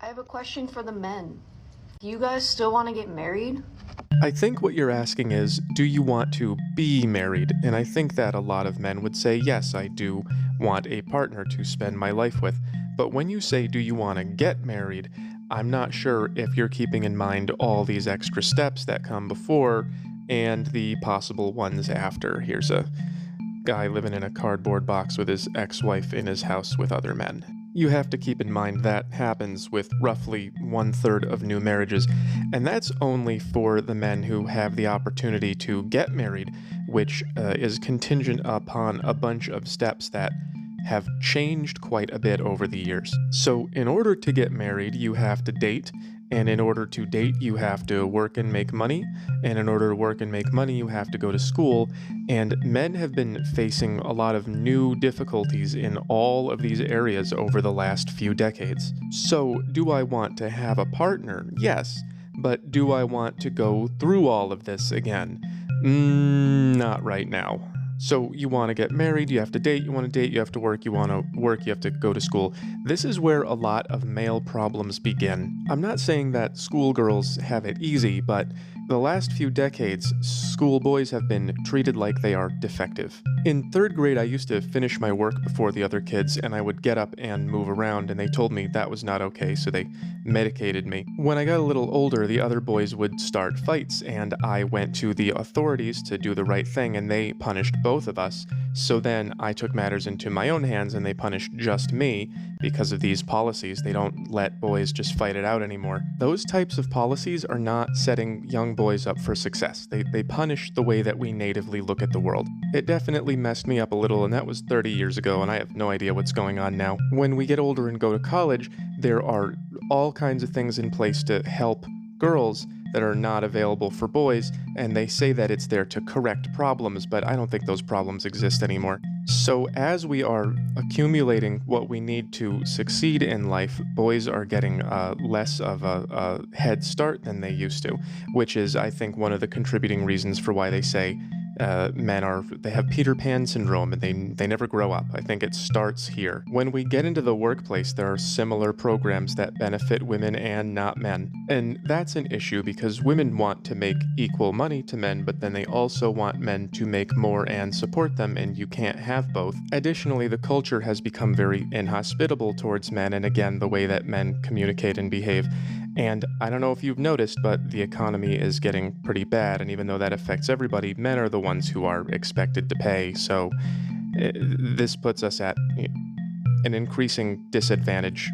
I have a question for the men. Do you guys still want to get married? I think what you're asking is, do you want to be married? And I think that a lot of men would say, yes, I do want a partner to spend my life with. But when you say, do you want to get married? I'm not sure if you're keeping in mind all these extra steps that come before and the possible ones after. Here's a guy living in a cardboard box with his ex-wife in his house with other men. You have to keep in mind that happens with roughly 1/3 of new marriages, and that's only for the men who have the opportunity to get married, which is contingent upon a bunch of steps that have changed quite a bit over the years. So in order to get married, you have to date, and in order to date, you have to work and make money, and in order to work and make money, you have to go to school, and men have been facing a lot of new difficulties in all of these areas over the last few decades. So, do I want to have a partner? Yes, but do I want to go through all of this again? Not right now. So you want to get married, you have to date, you want to date, you have to work, you want to work, you have to go to school. This is where a lot of male problems begin. I'm not saying that schoolgirls have it easy, but the last few decades, schoolboys have been treated like they are defective. In 3rd grade, I used to finish my work before the other kids, and I would get up and move around, and they told me that was not okay, so they medicated me. When I got a little older, the other boys would start fights, and I went to the authorities to do the right thing, and they punished both of us. So then I took matters into my own hands, and they punished just me because of these policies. They don't let boys just fight it out anymore. Those types of policies are not setting young boys up for success. They punish the way that we natively look at the world. It definitely messed me up a little, and that was 30 years ago, and I have no idea what's going on now. When we get older and go to college, there are all kinds of things in place to help girls that are not available for boys, and they say that it's there to correct problems, but I don't think those problems exist anymore. So as we are accumulating what we need to succeed in life, boys are getting less of a head start than they used to, which is, I think, one of the contributing reasons for why they say they have Peter Pan syndrome and they never grow up. I think it starts here. When we get into the workplace, there are similar programs that benefit women and not men. And that's an issue because women want to make equal money to men, but then they also want men to make more and support them, and you can't have both. Additionally, the culture has become very inhospitable towards men, and again, the way that men communicate and behave. And I don't know if you've noticed, but the economy is getting pretty bad, and even though that affects everybody, men are the ones who are expected to pay, so this puts us at an increasing disadvantage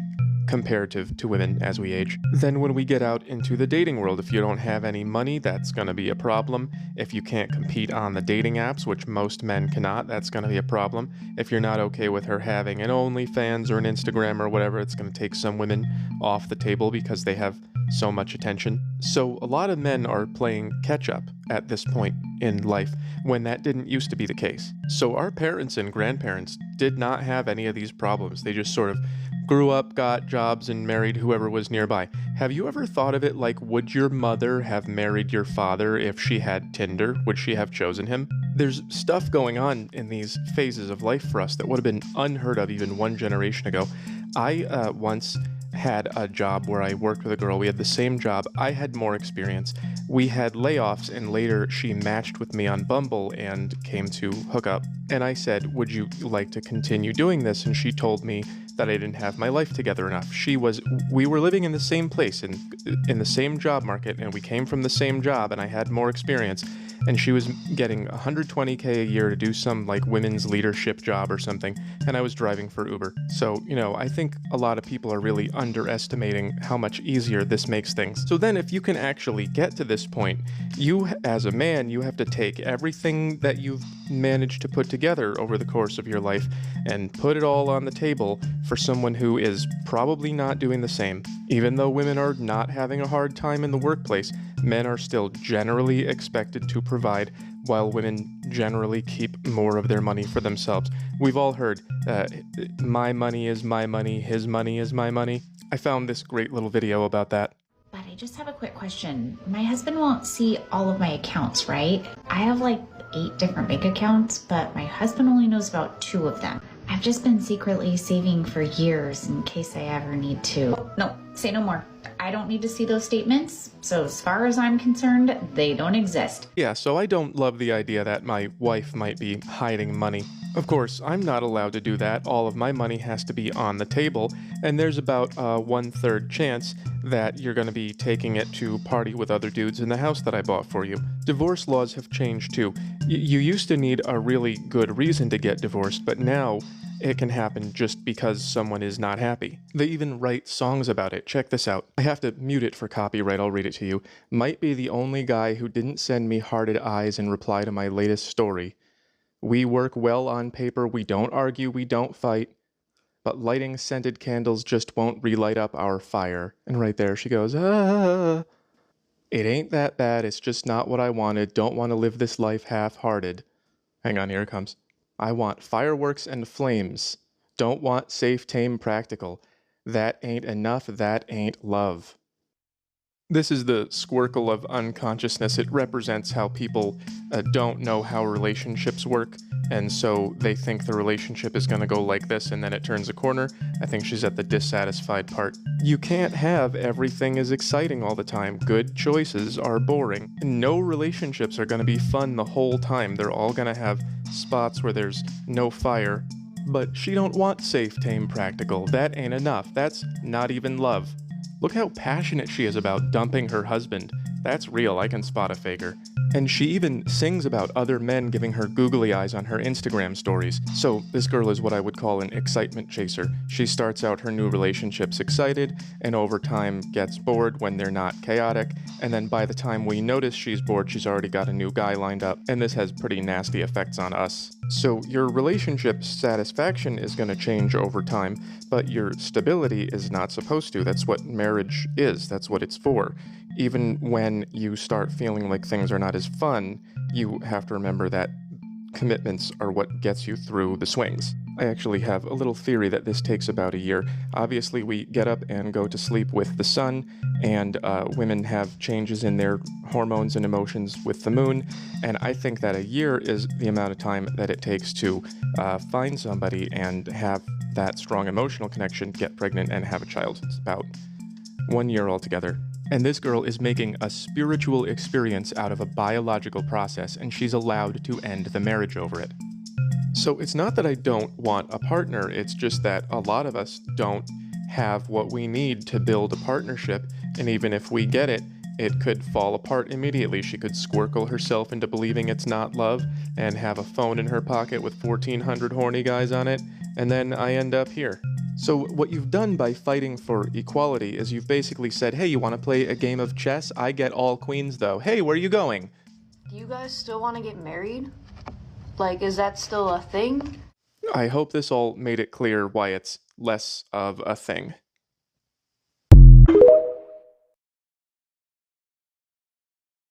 comparative to women as we age. Then when we get out into the dating world, if you don't have any money, that's going to be a problem. If you can't compete on the dating apps, which most men cannot, that's going to be a problem. If you're not okay with her having an OnlyFans or an Instagram or whatever, it's going to take some women off the table because they have so much attention. So a lot of men are playing catch up at this point in life when that didn't used to be the case. So our parents and grandparents did not have any of these problems. They just sort of grew up, got jobs, and married whoever was nearby. Have you ever thought of it like, would your mother have married your father if she had Tinder? Would she have chosen him? There's stuff going on in these phases of life for us that would have been unheard of even one generation ago. I once had a job where I worked with a girl. We had the same job. I had more experience. We had layoffs, and later she matched with me on Bumble and came to hook up. And I said, would you like to continue doing this? And she told me that I didn't have my life together enough. We were living in the same place, in the same job market, and we came from the same job, and I had more experience. And she was getting $120K a year to do some like women's leadership job or something, and I was driving for Uber. So, I think a lot of people are really underestimating how much easier this makes things. So then if you can actually get to this point, you as a man, you have to take everything that you've managed to put together over the course of your life and put it all on the table for someone who is probably not doing the same. Even though women are not having a hard time in the workplace, men are still generally expected to provide, while women generally keep more of their money for themselves. We've all heard, my money is my money, his money is my money. I found this great little video about that. But I just have a quick question. My husband won't see all of my accounts, right? I have like 8 different bank accounts, but my husband only knows about 2 of them. I've just been secretly saving for years in case I ever need to. Oh, no, say no more. I don't need to see those statements, so as far as I'm concerned, they don't exist. Yeah, so I don't love the idea that my wife might be hiding money. Of course, I'm not allowed to do that. All of my money has to be on the table, and there's about a 1/3 chance that you're going to be taking it to party with other dudes in the house that I bought for you. Divorce laws have changed too. You used to need a really good reason to get divorced, but now it can happen just because someone is not happy. They even write songs about it. Check this out. I have to mute it for copyright. I'll read it to you. Might be the only guy who didn't send me hearted eyes in reply to my latest story. We work well on paper, we don't argue, we don't fight, but lighting scented candles just won't relight up our fire. And right there she goes, ah. It ain't that bad, it's just not what I wanted, don't want to live this life half-hearted. Hang on, here it comes. I want fireworks and flames. Don't want safe, tame, practical. That ain't enough, that ain't love. This is the squircle of unconsciousness. It represents how people don't know how relationships work, and so they think the relationship is going to go like this, and then it turns a corner. I think she's at the dissatisfied part. You can't have everything is exciting all the time. Good choices are boring. No relationships are going to be fun the whole time. They're all going to have spots where there's no fire. But she don't want safe, tame, practical. That ain't enough. That's not even love. Look how passionate she is about dumping her husband. That's real, I can spot a faker. And she even sings about other men giving her googly eyes on her Instagram stories. So this girl is what I would call an excitement chaser. She starts out her new relationships excited, and over time gets bored when they're not chaotic, and then by the time we notice she's bored, she's already got a new guy lined up, and this has pretty nasty effects on us. So your relationship satisfaction is going to change over time, but your stability is not supposed to. That's what marriage is. That's what it's for. Even when you start feeling like things are not as fun, you have to remember that commitments are what gets you through the swings. I actually have a little theory that this takes about a year. Obviously, we get up and go to sleep with the sun, and women have changes in their hormones and emotions with the moon, and I think that a year is the amount of time that it takes to find somebody and have that strong emotional connection, get pregnant, and have a child. It's about 1 year altogether. And this girl is making a spiritual experience out of a biological process, and she's allowed to end the marriage over it. So it's not that I don't want a partner, it's just that a lot of us don't have what we need to build a partnership, and even if we get it, it could fall apart immediately. She could squircle herself into believing it's not love, and have a phone in her pocket with 1,400 horny guys on it, and then I end up here. So what you've done by fighting for equality is you've basically said, hey, you want to play a game of chess? I get all queens though. Hey, where are you going? Do you guys still want to get married? Like, is that still a thing? I hope this all made it clear why it's less of a thing.